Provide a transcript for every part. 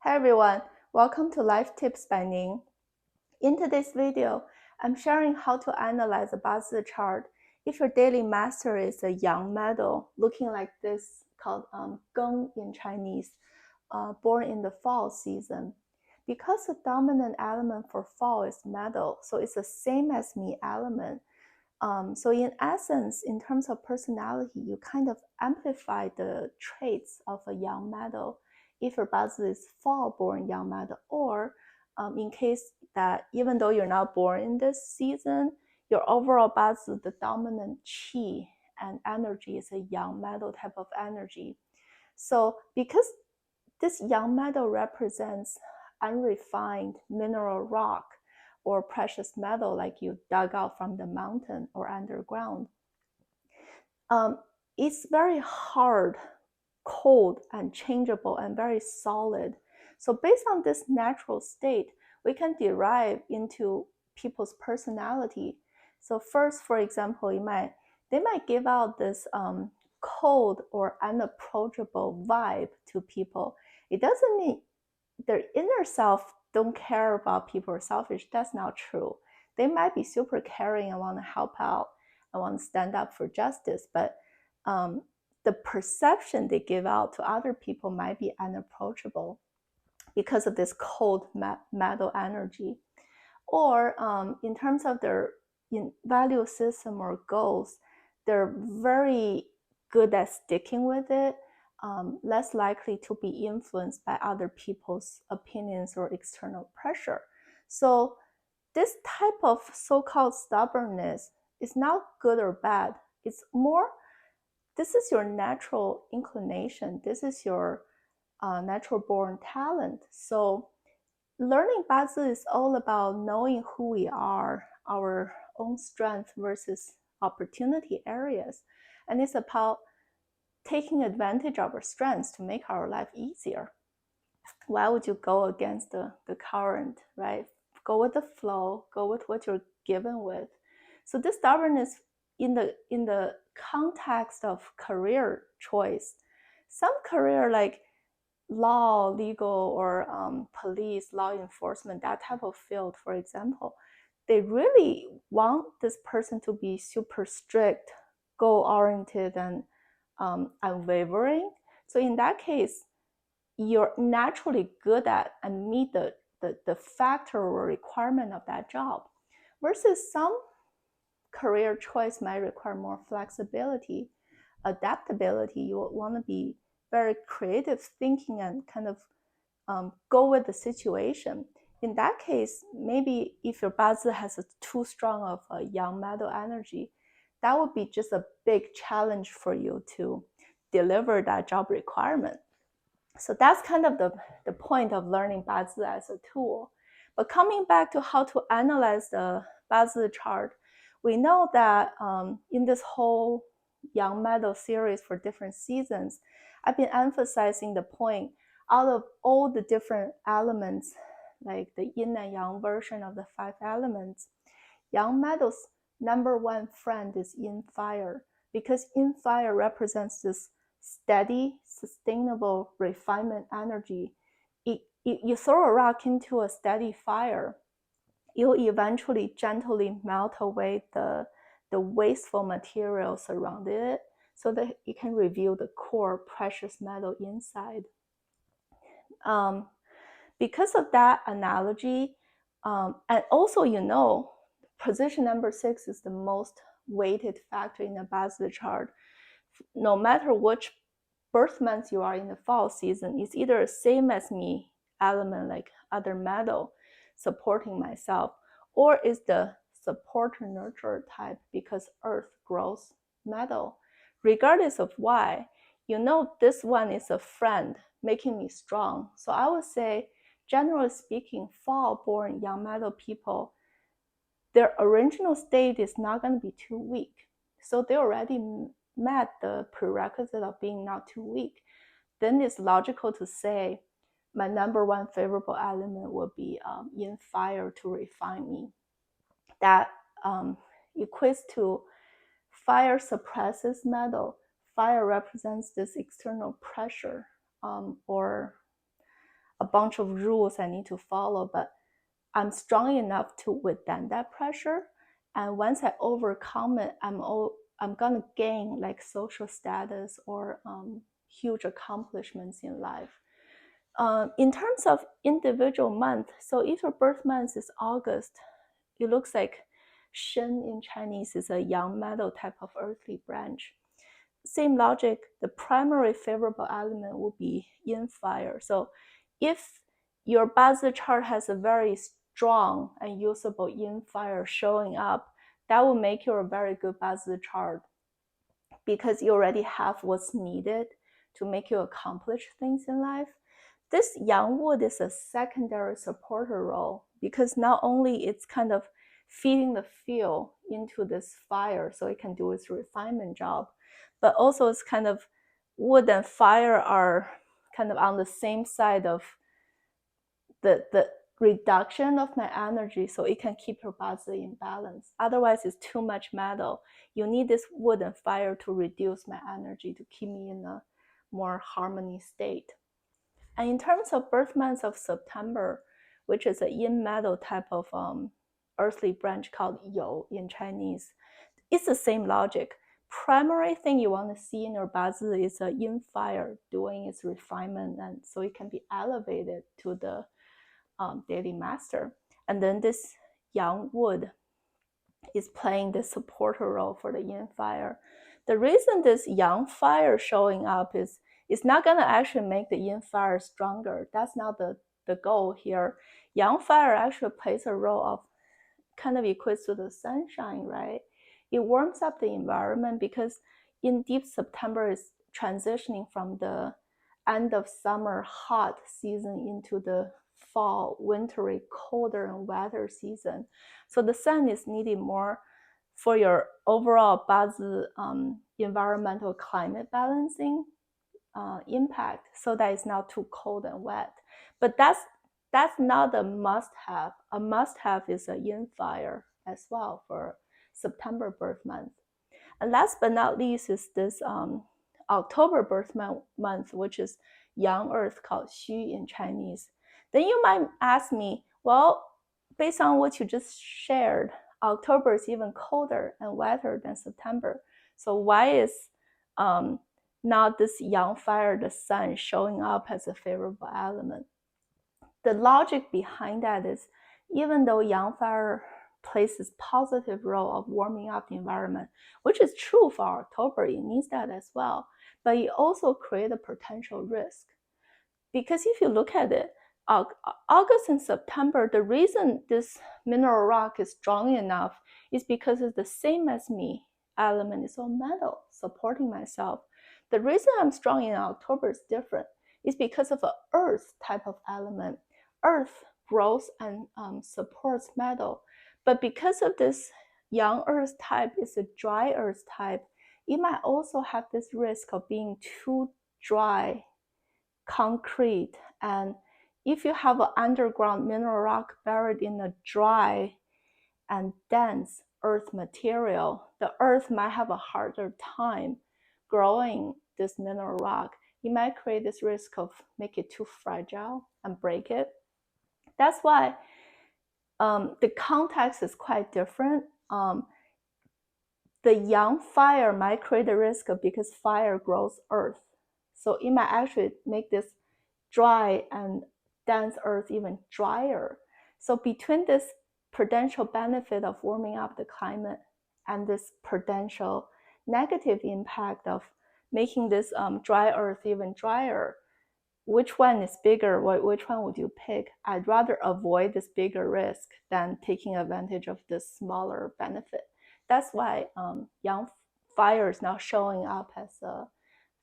Hi everyone, welcome to Life Tips by Ning. In today's video, I'm sharing how to analyze a Bazi chart if your daily master is a Yang Metal, looking like this, called Geng in Chinese, born in the fall season. Because the dominant element for fall is metal, so it's the same as me element. So in essence, in terms of personality, you kind of amplify the traits of a Yang Metal if your Bazi is fall-born Yang Metal, or in case that even though you're not born in this season, your overall Bazi, the dominant Qi and energy is a Yang Metal type of energy. So because this Yang Metal represents unrefined mineral rock or precious metal like you dug out from the mountain or underground, it's very hard, cold, and changeable, and very solid. So based on this natural state, we can derive into people's personality. So first, for example, they might give out this cold or unapproachable vibe to people. It doesn't mean their inner self don't care about people or selfish. That's not true. They might be super caring and want to help out and want to stand up for justice, but the perception they give out to other people might be unapproachable because of this cold metal energy. Or in terms of their value system or goals, they're very good at sticking with it, less likely to be influenced by other people's opinions or external pressure. So this type of so-called stubbornness is not good or bad. It's more, this is your natural inclination. This is your natural born talent. So learning Bazi is all about knowing who we are, our own strength versus opportunity areas. And it's about taking advantage of our strengths to make our life easier. Why would you go against the current, right? Go with the flow, go with what you're given with. So this stubbornness in the context of career choice, some career like law, legal, or police, law enforcement, that type of field, for example, they really want this person to be super strict, goal-oriented, and unwavering. So in that case, you're naturally good at and meet the factor or requirement of that job. Versus some career choice might require more flexibility, adaptability. You want to be very creative thinking and kind of go with the situation. In that case, maybe if your Bazi has too strong of a Yang Metal energy, that would be just a big challenge for you to deliver that job requirement. So that's kind of the point of learning Bazi as a tool. But coming back to how to analyze the Bazi chart, we know that in this whole Yang Metal series for different seasons, I've been emphasizing the point, out of all the different elements, like the yin and yang version of the 5 elements, Yang Metal's number one friend is yin fire, because yin fire represents this steady, sustainable refinement energy. You throw a rock into a steady fire, you'll eventually gently melt away the wasteful materials around it so that it can reveal the core precious metal inside. Because of that analogy, and also, position number 6 is the most weighted factor in the Bazi chart. No matter which birth month you are in the fall season, it's either the same as me element, like other metal supporting myself, or is the supporter nurturer type, because earth grows metal. Regardless of why, this one is a friend making me strong. So I would say, generally speaking, fall born Yang Metal people, their original state is not going to be too weak. So they already met the prerequisite of being not too weak. Then it's logical to say my number one favorable element will be yin fire to refine me. That equates to fire suppresses metal. Fire represents this external pressure or a bunch of rules I need to follow, but I'm strong enough to withstand that pressure. And once I overcome it, I'm gonna gain like social status or huge accomplishments in life. In terms of individual month, so if your birth month is August, it looks like Shen in Chinese is a yang metal type of earthly branch. Same logic, the primary favorable element will be yin fire. So if your Bazi chart has a very strong and usable yin fire showing up, that will make you a very good Bazi chart because you already have what's needed to make you accomplish things in life. This yang wood is a secondary supporter role because not only it's kind of feeding the fuel into this fire so it can do its refinement job, but also it's kind of wood and fire are kind of on the same side of the reduction of my energy so it can keep your body in balance. Otherwise, it's too much metal. You need this wood and fire to reduce my energy to keep me in a more harmony state. And in terms of birth months of September, which is a yin metal type of earthly branch called you in Chinese, it's the same logic. Primary thing you want to see in your bazi is a yin fire doing its refinement, and so it can be elevated to the daily master. And then this yang wood is playing the supporter role for the yin fire. The reason this yang fire showing up is it's not going to actually make the yin fire stronger. That's not the goal here. Yang fire actually plays a role of kind of equates to the sunshine, right? It warms up the environment because in deep September is transitioning from the end of summer hot season into the fall wintry colder and wetter season. So the sun is needed more for your overall environmental climate balancing impact so that it's not too cold and wet. But that's not a must-have. A must-have is a yin fire as well for September birth month. And last but not least is this October birth month, which is young earth called Xu in Chinese. Then you might ask me, well, based on what you just shared, October is even colder and wetter than September. So why is not this yang fire, the sun, showing up as a favorable element? The logic behind that is even though yang fire plays this positive role of warming up the environment, which is true for October, it needs that as well, but it also creates a potential risk. Because if you look at it, August and September, the reason this mineral rock is strong enough is because it's the same as me. Element is all metal, supporting myself. The reason I'm strong in October is different. It's because of an earth type of element. Earth grows and supports metal. But because of this young earth type is a dry earth type, it might also have this risk of being too dry, concrete. And if you have an underground mineral rock buried in a dry and dense earth material, the earth might have a harder time growing this mineral rock. It might create this risk of make it too fragile and break it. That's why the context is quite different. The young fire might create a risk because fire grows earth. So it might actually make this dry and dense earth even drier. So between this potential benefit of warming up the climate and this potential negative impact of making this dry earth even drier, which one is bigger? Which one would you pick? I'd rather avoid this bigger risk than taking advantage of this smaller benefit. That's why young fire is now showing up as a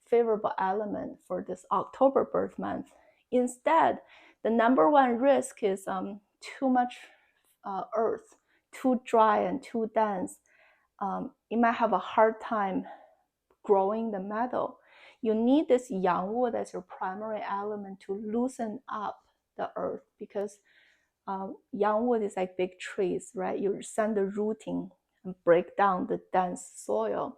favorable element for this October birth month. Instead, the number one risk is too much earth, too dry and too dense. It might have a hard time growing the metal. You need this yang wood as your primary element to loosen up the earth because yang wood is like big trees, right? You send the rooting and break down the dense soil.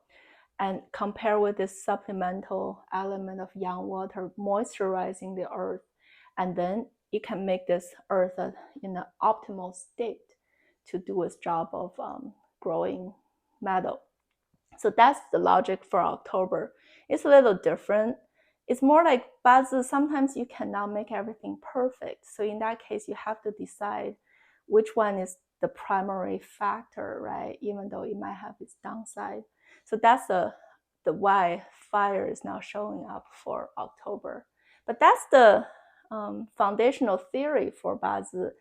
And compare with this supplemental element of yang water moisturizing the earth and then it can make this earth in an optimal state to do its job of growing metal. So that's the logic for October. It's a little different. It's more like 八字, sometimes you cannot make everything perfect. So in that case, you have to decide which one is the primary factor, right? Even though it might have its downside. So that's the why fire is now showing up for October. But that's the foundational theory for 八字.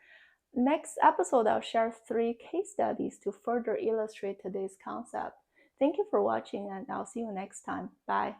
Next episode, I'll share 3 case studies to further illustrate today's concept. Thank you for watching, and I'll see you next time. Bye.